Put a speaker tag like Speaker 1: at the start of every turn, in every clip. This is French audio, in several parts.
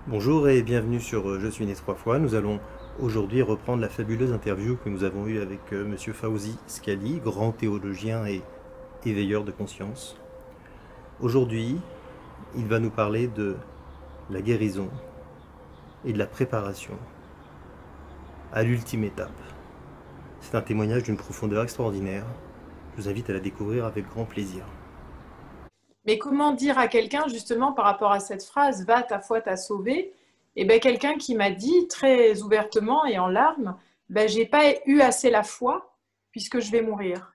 Speaker 1: Bonjour et bienvenue sur Je suis né trois fois. Nous allons aujourd'hui reprendre la fabuleuse interview que nous avons eue avec Monsieur Fawzi Scali, grand théologien et éveilleur de conscience. Aujourd'hui, il va nous parler de la guérison et de la préparation à l'ultime étape. C'est un témoignage d'une profondeur extraordinaire. Je vous invite à la découvrir avec grand plaisir.
Speaker 2: Mais comment dire à quelqu'un, justement, par rapport à cette phrase, va, ta foi t'a sauvé? Eh bien, quelqu'un qui m'a dit très ouvertement et en larmes, ben, j'ai pas eu assez la foi puisque je vais mourir.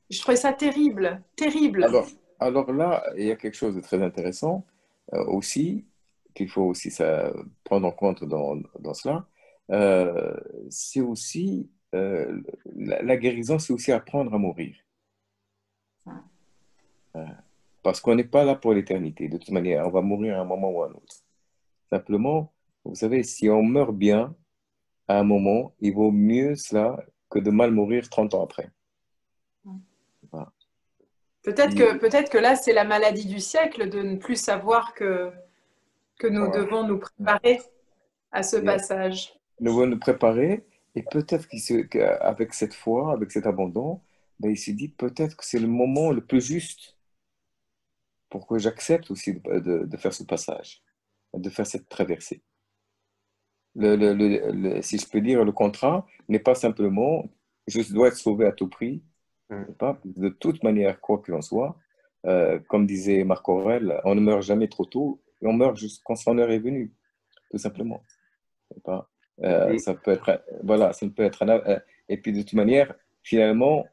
Speaker 2: Je trouvais ça terrible, terrible.
Speaker 3: Alors, alors là, il y a quelque chose de très intéressant aussi, qu'il faut aussi prendre en compte dans cela. Euh, c'est aussi, la guérison, c'est aussi apprendre à mourir. Parce qu'on n'est pas là pour l'éternité. De toute manière, on va mourir à un moment ou à un autre. Simplement, vous savez, si on meurt bien à un moment, il vaut mieux cela que de mal mourir 30 ans après. Voilà.
Speaker 2: Peut-être que là, c'est la maladie du siècle de ne plus savoir que nous
Speaker 3: Voilà.
Speaker 2: devons nous préparer à ce
Speaker 3: Et
Speaker 2: passage.
Speaker 3: nous devons nous préparer et peut-être qu'avec cette foi, avec cet abandon, ben, il s'est dit peut-être que c'est le moment le plus juste pour que j'accepte aussi de faire ce passage, de faire cette traversée. Si je peux dire, le contrat n'est pas simplement je dois être sauvé à tout prix, n'est pas, de toute manière, quoi qu'il en soit. Comme disait Marc Aurèle, on ne meurt jamais trop tôt et on meurt juste quand son heure est venue, tout simplement. Pas.
Speaker 1: Et
Speaker 3: Ça peut être, voilà, ça peut être et puis de toute manière, finalement,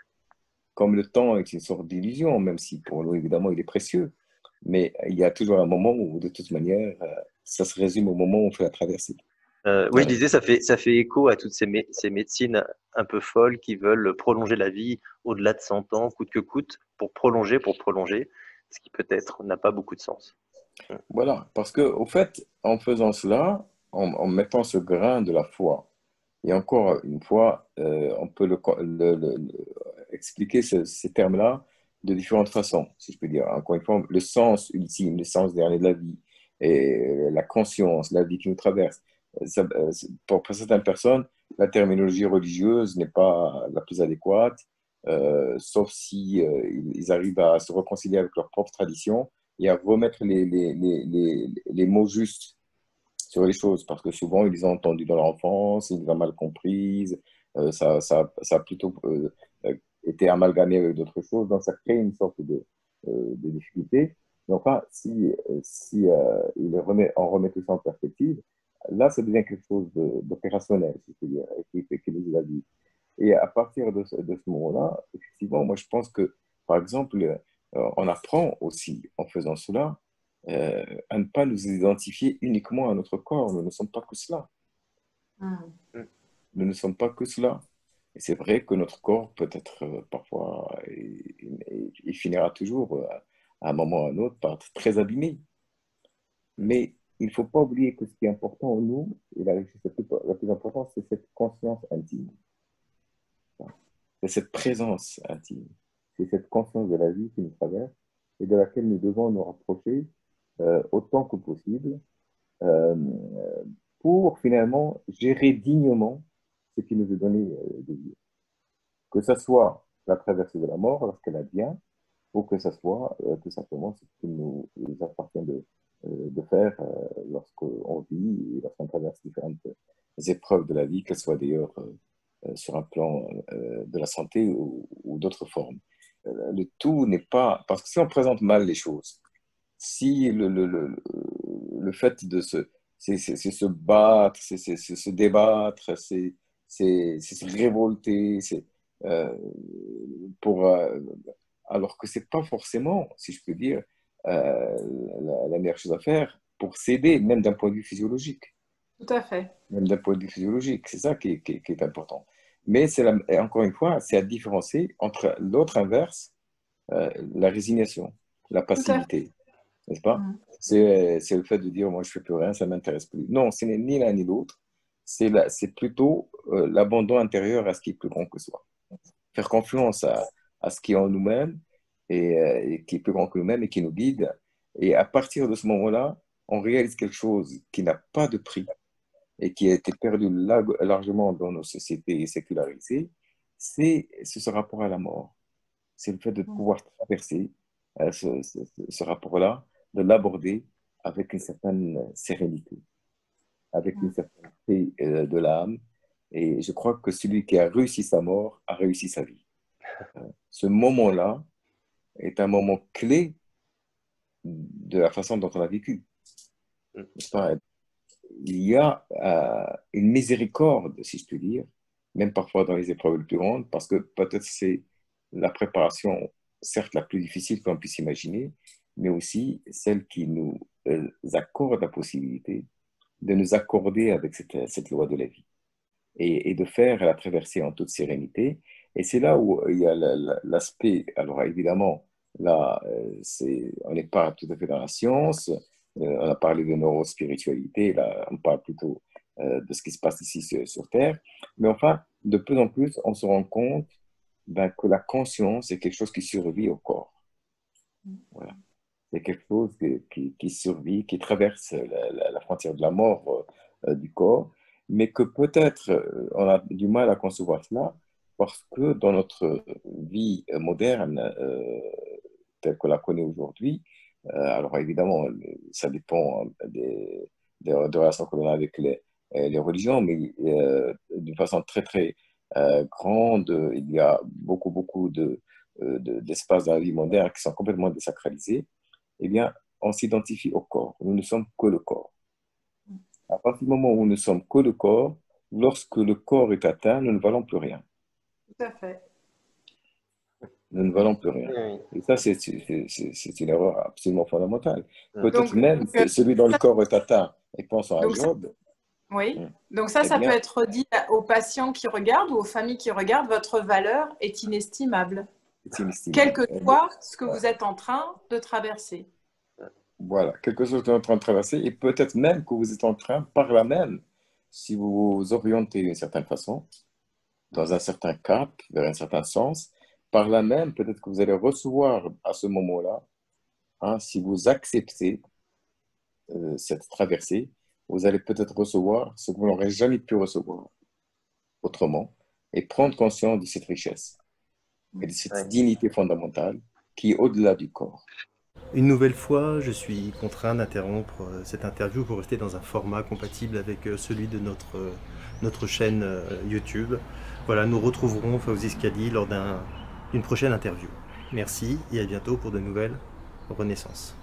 Speaker 3: comme le temps est une sorte d'illusion, même si pour nous, évidemment, il est précieux, mais il y a toujours un moment où, de toute manière, ça se résume au moment où on fait la traversée.
Speaker 4: Oui, je
Speaker 3: Ouais.
Speaker 4: disais, ça fait écho à toutes ces médecines un peu folles qui veulent prolonger la vie au-delà de 100 ans, coûte que coûte, pour prolonger, ce qui peut-être n'a pas beaucoup de sens.
Speaker 3: Voilà, parce que au fait, en faisant cela, en mettant ce grain de la foi, et encore une fois, on peut expliquer ces termes-là de différentes façons, si je peux dire. Encore une fois, le sens ultime, le sens dernier de la vie, et la conscience, la vie qui nous traverse. Pour certaines personnes, la terminologie religieuse n'est pas la plus adéquate, sauf si ils arrivent à se réconcilier avec leur propre tradition et à remettre les mots justes sur les choses, parce que souvent, ils les ont entendues dans leur enfance, ils les ont mal comprises, ça a plutôt été amalgamé avec d'autres choses, donc ça crée une sorte de difficulté. Mais enfin, si on remet tout ça en perspective, là, ça devient quelque chose d'opérationnel, si je peux dire, et qui nous aide la vie. Et à partir de ce moment-là, effectivement, moi, je pense que, par exemple, on apprend aussi, en faisant cela, à ne pas nous identifier uniquement à notre corps. Nous ne sommes pas que cela.
Speaker 2: Mm.
Speaker 3: Nous ne sommes pas que cela. Et c'est vrai que notre corps peut être parfois, il finira toujours, à un moment ou à un autre, par être très abîmé. Mais il ne faut pas oublier que ce qui est important en nous, et la richesse la plus importante, c'est cette conscience intime. C'est cette présence intime. C'est cette conscience de la vie qui nous traverse et de laquelle nous devons nous rapprocher autant que possible euh, pour finalement gérer dignement ce qui nous est donné de vivre. Que ce soit la traversée de la mort lorsqu'elle advient, ou que ce soit tout simplement ce qui nous appartient de faire lorsqu'on vit et lorsqu'on traverse différentes épreuves de la vie, qu'elles soient d'ailleurs sur un plan de la santé ou d'autres formes. Le tout n'est pas... Parce que si on présente mal les choses, si le fait de c'est se battre, c'est se débattre, c'est se révolter, euh, pour, alors que c'est pas forcément, si je peux dire, euh, la meilleure chose à faire pour s'aider, même d'un point de vue physiologique.
Speaker 2: Tout à fait.
Speaker 3: Même d'un point de vue physiologique, c'est ça qui est important. Mais et encore une fois, c'est à différencier entre l'autre inverse, la résignation, la
Speaker 2: Tout à fait.
Speaker 3: passivité, n'est-ce pas?
Speaker 2: Mm.
Speaker 3: C'est le fait de dire, moi, je fais plus rien, ça m'intéresse plus. Non, ce n'est ni l'un ni l'autre. C'est plutôt l'abandon intérieur à ce qui est plus grand que soi. Faire confiance à ce qui est en nous-mêmes et qui est plus grand que nous-mêmes et qui nous guide. Et à partir de ce moment-là, on réalise quelque chose qui n'a pas de prix et qui a été perdu largement dans nos sociétés sécularisées, c'est ce rapport à la mort. C'est le fait de pouvoir traverser ce rapport-là, de l'aborder avec une certaine sérénité, avec une certaine paix de l'âme. Et je crois que celui qui a réussi sa mort a réussi sa vie. Ce moment-là est un moment clé de la façon dont on a vécu. Enfin, il y a une miséricorde, si je puis dire, même parfois dans les épreuves les plus grandes, parce que peut-être c'est la préparation, certes la plus difficile qu'on puisse imaginer, mais aussi celle qui nous accorde la possibilité de nous accorder avec cette loi de la vie et de faire la traversée en toute sérénité. Et c'est là où il y a l'aspect, alors évidemment, là, on n'est pas tout à fait dans la science, on a parlé de neurospiritualité, là, on parle plutôt de ce qui se passe ici sur Terre, mais enfin, de plus en plus, on se rend compte que la conscience est quelque chose qui survit au corps. Voilà. C'est quelque chose qui survit, qui traverse la frontière de la mort du corps, mais que peut-être on a du mal à concevoir cela parce que dans notre vie moderne, telle qu'on la connaît aujourd'hui, alors évidemment, ça dépend des relations que l'on a avec les religions, mais d'une façon très, très grande, il y a beaucoup d'espaces dans la vie moderne qui sont complètement désacralisés. Eh bien, on s'identifie au corps. Nous ne sommes que le corps. À partir du moment où nous ne sommes que le corps, lorsque le corps est atteint, nous ne valons plus rien.
Speaker 2: Tout à fait.
Speaker 3: Nous ne valons plus rien.
Speaker 4: Oui.
Speaker 3: Et ça, c'est une erreur absolument fondamentale. Peut-être
Speaker 2: Donc,
Speaker 3: même celui dont le corps est atteint, et pensons à
Speaker 2: donc,
Speaker 3: Job.
Speaker 2: oui. Donc ça,
Speaker 3: Eh
Speaker 2: ça
Speaker 3: bien,
Speaker 2: peut être dit aux patients qui regardent ou aux familles qui regardent, votre valeur est inestimable,
Speaker 3: c'est inestimable.
Speaker 2: quel que soit ce que vous êtes en train de traverser.
Speaker 3: Voilà, quelque chose que vous êtes en train de traverser, et peut-être même que vous êtes en train, par là même, si vous vous orientez d'une certaine façon, dans un certain cap, vers un certain sens, par là même, peut-être que vous allez recevoir à ce moment-là, hein, si vous acceptez cette traversée, vous allez peut-être recevoir ce que vous n'aurez jamais pu recevoir autrement, et prendre conscience de cette richesse et de cette dignité fondamentale qui est au-delà du corps.
Speaker 1: Une nouvelle fois, je suis contraint d'interrompre cette interview pour rester dans un format compatible avec celui de notre chaîne YouTube. Voilà, nous retrouverons Fawzi Skali lors d'une prochaine interview. Merci et à bientôt pour de nouvelles renaissances.